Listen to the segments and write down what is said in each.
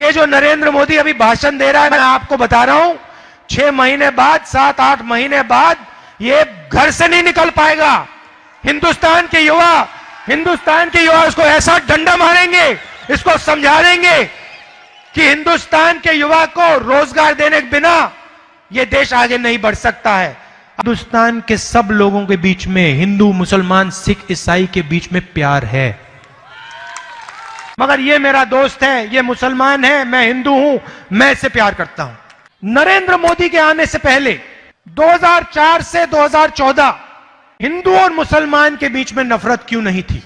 ये जो नरेंद्र मोदी अभी भाषण दे रहा है, मैं आपको बता रहा हूं 6 महीने बाद, 7-8 महीने बाद ये घर से नहीं निकल पाएगा। हिंदुस्तान के युवा इसको ऐसा डंडा मारेंगे, इसको समझा देंगे कि हिंदुस्तान के युवा को रोजगार देने के बिना यह देश आगे नहीं बढ़ सकता है। हिंदुस्तान के सब लोगों के बीच में, हिंदू, मुसलमान, सिख, ईसाई के बीच में प्यार है। मगर ये मेरा दोस्त है, ये मुसलमान है, मैं हिंदू हूं, मैं इससे प्यार करता हूं। नरेंद्र मोदी के आने से पहले 2004 से 2014 हिंदू और मुसलमान के बीच में नफरत क्यों नहीं थी?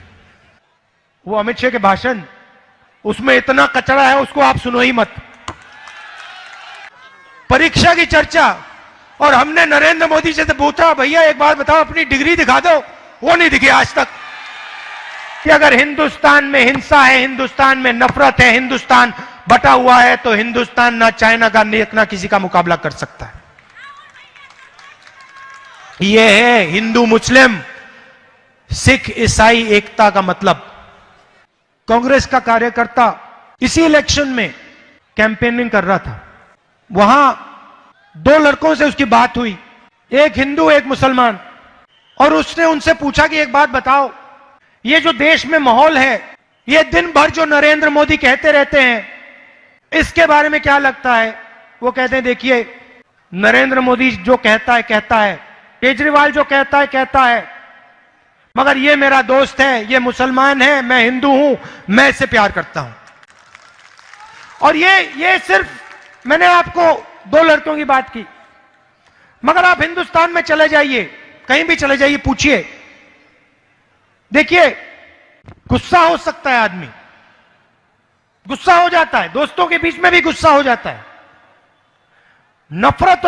वो अमित शाह के भाषण, उसमें इतना कचरा है, उसको आप सुनो ही मत। परीक्षा की चर्चा, और हमने नरेंद्र मोदी से पूछा, भैया एक बार बताओ अपनी डिग्री दिखा दो, वो नहीं दिखी आज तक। कि अगर हिंदुस्तान में हिंसा है, हिंदुस्तान में नफरत है, हिंदुस्तान बटा हुआ है, तो हिंदुस्तान ना चाइना का ना किसी का मुकाबला कर सकता है। यह है हिंदू मुस्लिम सिख ईसाई एकता का मतलब। कांग्रेस का कार्यकर्ता इसी इलेक्शन में कैंपेनिंग कर रहा था, वहां 2 लड़कों से उसकी बात हुई, एक हिंदू एक मुसलमान, और उसने उनसे पूछा कि एक बात बताओ, ये जो देश में माहौल है, ये दिन भर जो नरेंद्र मोदी कहते रहते हैं, इसके बारे में क्या लगता है? वो कहते हैं देखिए, नरेंद्र मोदी जो कहता है, केजरीवाल जो कहता है, मगर ये मेरा दोस्त है, ये मुसलमान है, मैं हिंदू हूं, मैं इससे प्यार करता हूं। और ये सिर्फ मैंने आपको 2 लड़कों की बात की, मगर आप हिंदुस्तान में चले जाइए, कहीं भी चले जाइए, पूछिए, देखिए गुस्सा हो सकता है, आदमी गुस्सा हो जाता है, दोस्तों के बीच में भी गुस्सा हो जाता है। नफरत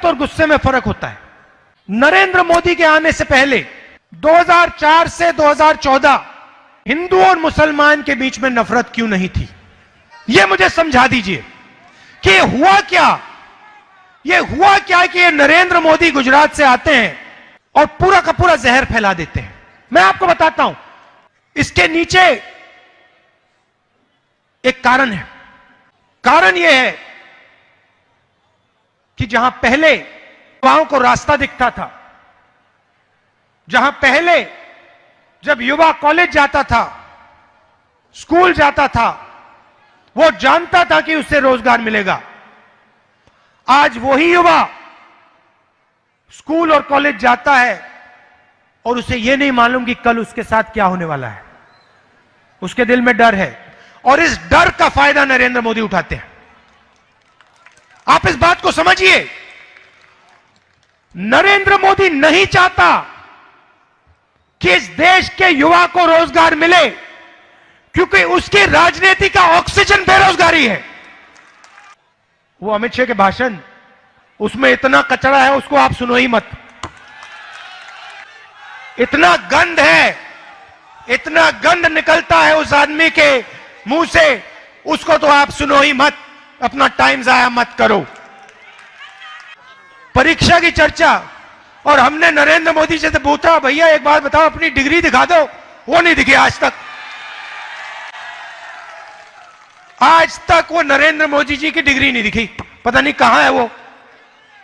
और गुस्से में फर्क होता है। नरेंद्र मोदी के आने से पहले 2004 से 2014 हिंदू और मुसलमान के बीच में नफरत क्यों नहीं थी? यह मुझे समझा दीजिए कि हुआ क्या कि ये नरेंद्र मोदी गुजरात से आते हैं और पूरा का पूरा जहर फैला देते हैं। मैं आपको बताता हूं, इसके नीचे एक कारण है। कारण यह है कि जहां पहले युवाओं को रास्ता दिखता था, जहां पहले जब युवा कॉलेज जाता था, स्कूल जाता था, वो जानता था कि उससे रोजगार मिलेगा। आज वही युवा स्कूल और कॉलेज जाता है और उसे यह नहीं मालूम कि कल उसके साथ क्या होने वाला है। उसके दिल में डर है, और इस डर का फायदा नरेंद्र मोदी उठाते हैं। आप इस बात को समझिए, नरेंद्र मोदी नहीं चाहता कि इस देश के युवा को रोजगार मिले, क्योंकि उसकी राजनीति का ऑक्सीजन बेरोजगारी है। वो अमित शाह के भाषण, उसमें इतना कचरा है, उसको आप सुनो ही मत। इतना गंद निकलता है उस आदमी के मुंह से, उसको तो आप सुनो ही मत, अपना टाइम जाया मत करो। परीक्षा की चर्चा, और हमने नरेंद्र मोदी से पूछा, भैया एक बार बताओ अपनी डिग्री दिखा दो, वो नहीं दिखी आज तक। आज तक वो नरेंद्र मोदी जी की डिग्री नहीं दिखी, पता नहीं कहां है वो।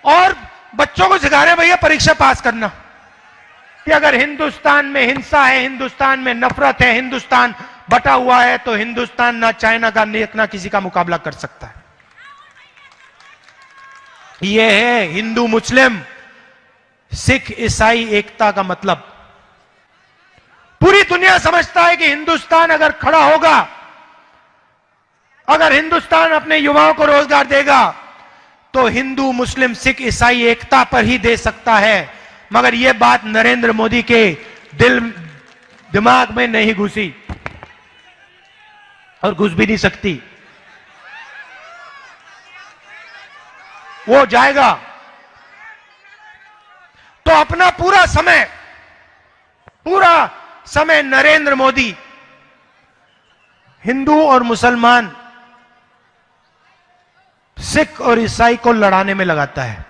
और बच्चों को सिखा रहे हैं भैया परीक्षा पास करना, कि अगर हिंदुस्तान में हिंसा है, हिंदुस्तान में नफरत है, हिंदुस्तान बटा हुआ है, तो हिंदुस्तान ना चाइना का ना किसी का मुकाबला कर सकता है। यह है हिंदू मुस्लिम सिख ईसाई एकता का मतलब। पूरी दुनिया समझता है कि हिंदुस्तान अगर खड़ा होगा, अगर हिंदुस्तान अपने युवाओं को रोजगार देगा, तो हिंदू मुस्लिम सिख ईसाई एकता पर ही दे सकता है। मगर यह बात नरेंद्र मोदी के दिमाग में नहीं घुसी, और घुस भी नहीं सकती। वो जाएगा तो अपना पूरा समय नरेंद्र मोदी हिंदू और मुसलमान, सिख और ईसाई को लड़ाने में लगाता है।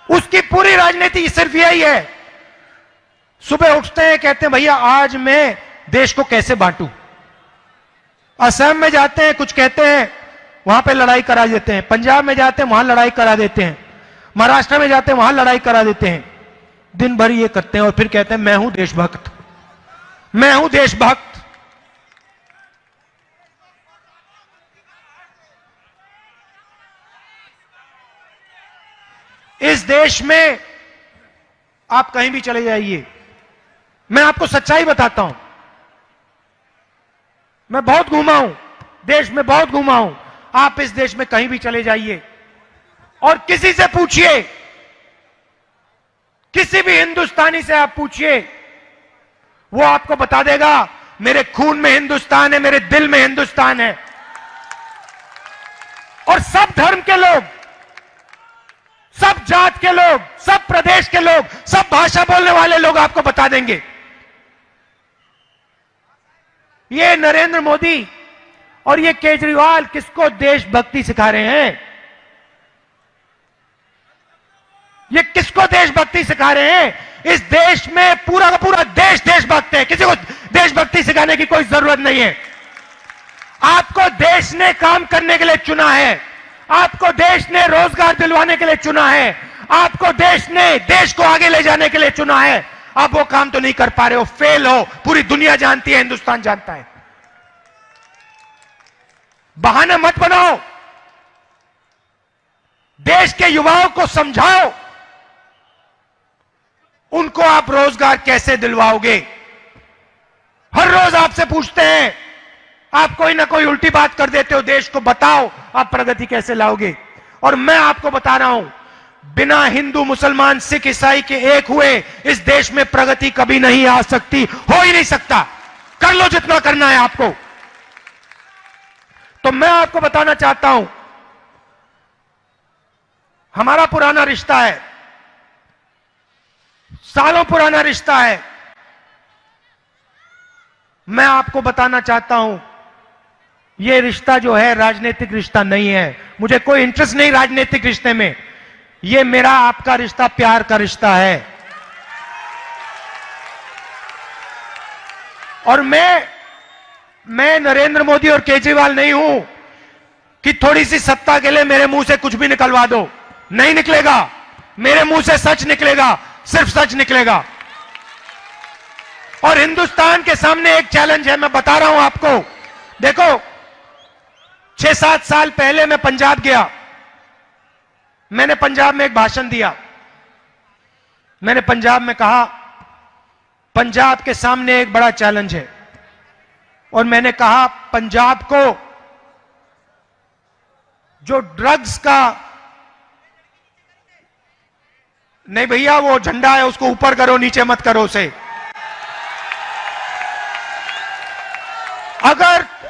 उसकी पूरी राजनीति सिर्फ यही है। सुबह उठते हैं, कहते हैं भैया आज मैं देश को कैसे बांटूं, असम में जाते हैं, कुछ कहते हैं, वहां पे लड़ाई करा देते हैं। पंजाब में जाते हैं, वहां लड़ाई करा देते हैं। महाराष्ट्र में जाते हैं, वहां लड़ाई करा देते हैं। दिन भर ये करते हैं और फिर कहते हैं मैं हूं देशभक्त, मैं हूं देशभक्त। इस देश में आप कहीं भी चले जाइए, मैं आपको सच्चाई बताता हूं। मैं बहुत घूमा हूं, देश में बहुत घूमा हूं। आप इस देश में कहीं भी चले जाइए और किसी से पूछिए, किसी भी हिंदुस्तानी से आप पूछिए, वो आपको बता देगा मेरे खून में हिंदुस्तान है, मेरे दिल में हिंदुस्तान है। और सब धर्म के लोग, सब जात के लोग, सब प्रदेश के लोग, सब भाषा बोलने वाले लोग आपको बता देंगे। ये नरेंद्र मोदी और ये केजरीवाल किसको देशभक्ति सिखा रहे हैं? ये किसको देशभक्ति सिखा रहे हैं? इस देश में पूरा का पूरा देश देशभक्त है, किसी को देशभक्ति सिखाने की कोई जरूरत नहीं है। आपको देश ने काम करने के लिए चुना है, आपको देश ने रोजगार दिलवाने के लिए चुना है, आपको देश ने देश को आगे ले जाने के लिए चुना है। आप वो काम तो नहीं कर पा रहे हो, फेल हो। पूरी दुनिया जानती है, हिंदुस्तान जानता है। बहाना मत बनाओ, देश के युवाओं को समझाओ, उनको आप रोजगार कैसे दिलवाओगे। हर रोज आपसे पूछते हैं, आप कोई ना कोई उल्टी बात कर देते हो, देश को बताओ आप प्रगति कैसे लाओगे। और मैं आपको बता रहा हूं, बिना हिंदू मुसलमान सिख ईसाई के एक हुए इस देश में प्रगति कभी नहीं आ सकती, हो ही नहीं सकता। कर लो जितना करना है आपको। तो मैं आपको बताना चाहता हूं, हमारा पुराना रिश्ता है, सालों पुराना रिश्ता है। मैं आपको बताना चाहता हूं, यह रिश्ता जो है राजनीतिक रिश्ता नहीं है। मुझे कोई इंटरेस्ट नहीं राजनीतिक रिश्ते में। यह मेरा आपका रिश्ता प्यार का रिश्ता है। और मैं नरेंद्र मोदी और केजरीवाल नहीं हूं कि थोड़ी सी सत्ता के लिए मेरे मुंह से कुछ भी निकलवा दो। नहीं निकलेगा, मेरे मुंह से सच निकलेगा, सिर्फ सच निकलेगा। और हिंदुस्तान के सामने एक चैलेंज है, मैं बता रहा हूं आपको। देखो, 6-7 साल पहले मैं पंजाब गया, मैंने पंजाब में एक भाषण दिया। मैंने पंजाब में कहा, पंजाब के सामने एक बड़ा चैलेंज है। और मैंने कहा, पंजाब को जो ड्रग्स का, नहीं भैया वो झंडा है उसको ऊपर करो, नीचे मत करो उसे।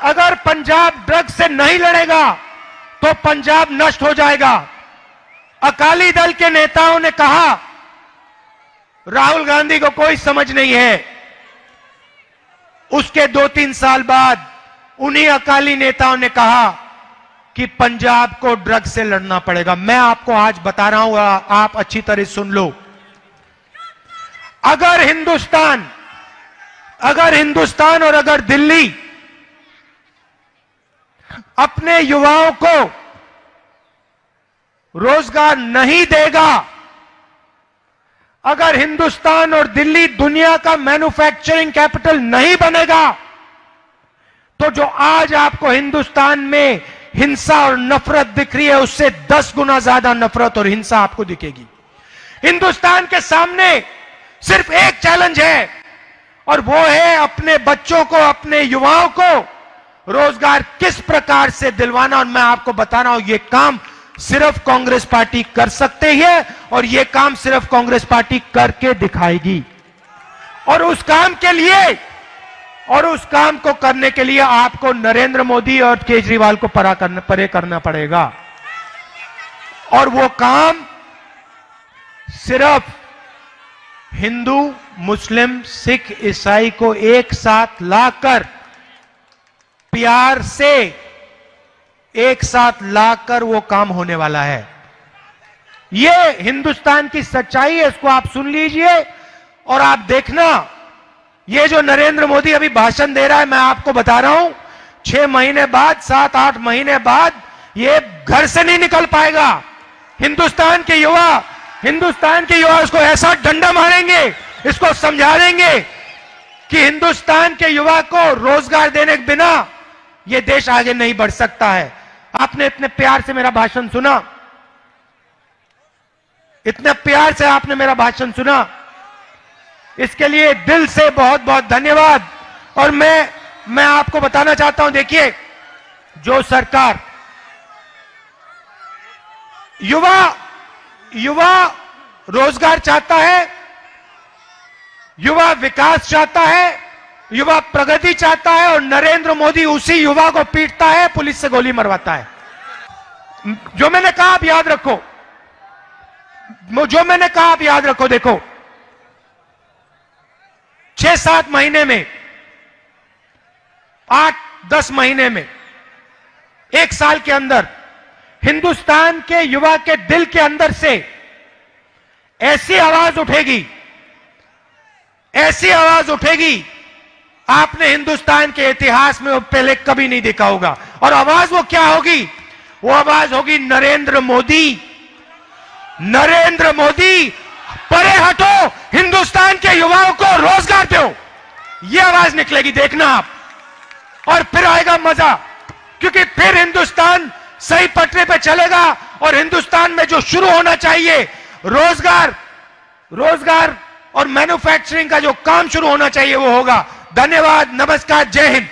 अगर पंजाब ड्रग्स से नहीं लड़ेगा तो पंजाब नष्ट हो जाएगा। अकाली दल के नेताओं ने कहा, राहुल गांधी को कोई समझ नहीं है। उसके 2-3 साल बाद उन्हीं अकाली नेताओं ने कहा कि पंजाब को ड्रग्स से लड़ना पड़ेगा। मैं आपको आज बता रहा हूं, आप अच्छी तरह सुन लो। अगर हिंदुस्तान और अगर दिल्ली अपने युवाओं को रोजगार नहीं देगा, अगर हिंदुस्तान और दिल्ली दुनिया का मैन्युफैक्चरिंग कैपिटल नहीं बनेगा, तो जो आज आपको हिंदुस्तान में हिंसा और नफरत दिख रही है, उससे 10 गुना ज्यादा नफरत और हिंसा आपको दिखेगी। हिंदुस्तान के सामने सिर्फ एक चैलेंज है, और वो है अपने बच्चों को, अपने युवाओं को रोजगार किस प्रकार से दिलवाना। और मैं आपको बता रहा हूं, यह काम सिर्फ कांग्रेस पार्टी कर सकते हैं, और यह काम सिर्फ कांग्रेस पार्टी करके दिखाएगी। और उस काम को करने के लिए आपको नरेंद्र मोदी और केजरीवाल को परे करना पड़ेगा। और वो काम सिर्फ हिंदू, मुस्लिम, सिख, ईसाई को एक साथ लाकर, प्यार से एक साथ लाकर वो काम होने वाला है। ये हिंदुस्तान की सच्चाई है, इसको आप सुन लीजिए और आप देखना। ये जो नरेंद्र मोदी अभी भाषण दे रहा है, मैं आपको बता रहा हूं, 6 महीने बाद, 7-8 महीने बाद ये घर से नहीं निकल पाएगा। हिंदुस्तान के युवा इसको ऐसा डंडा मारेंगे, इसको समझा देंगे कि हिंदुस्तान के युवा को रोजगार देने के बिना यह देश आगे नहीं बढ़ सकता है। आपने इतने प्यार से मेरा भाषण सुना, इतने प्यार से आपने मेरा भाषण सुना, इसके लिए दिल से बहुत बहुत धन्यवाद। और मैं आपको बताना चाहता हूं, देखिए, जो सरकार युवा रोजगार चाहता है, युवा विकास चाहता है, युवा प्रगति चाहता है, और नरेंद्र मोदी उसी युवा को पीटता है, पुलिस से गोली मरवाता है। जो मैंने कहा आप याद रखो, देखो 6-7 महीने में, 8-10 महीने में, 1 साल के अंदर हिंदुस्तान के युवा के दिल के अंदर से ऐसी आवाज उठेगी आपने हिंदुस्तान के इतिहास में वो पहले कभी नहीं देखा होगा। और आवाज वो क्या होगी? वो आवाज होगी नरेंद्र मोदी परे हटो, हिंदुस्तान के युवाओं को रोजगार दो, ये आवाज निकलेगी, देखना आप। और फिर आएगा मजा, क्योंकि फिर हिंदुस्तान सही पटरी पे चलेगा और हिंदुस्तान में जो शुरू होना चाहिए रोजगार और मैन्युफैक्चरिंग का जो काम शुरू होना चाहिए वो होगा। धन्यवाद, नमस्कार, जय हिंद।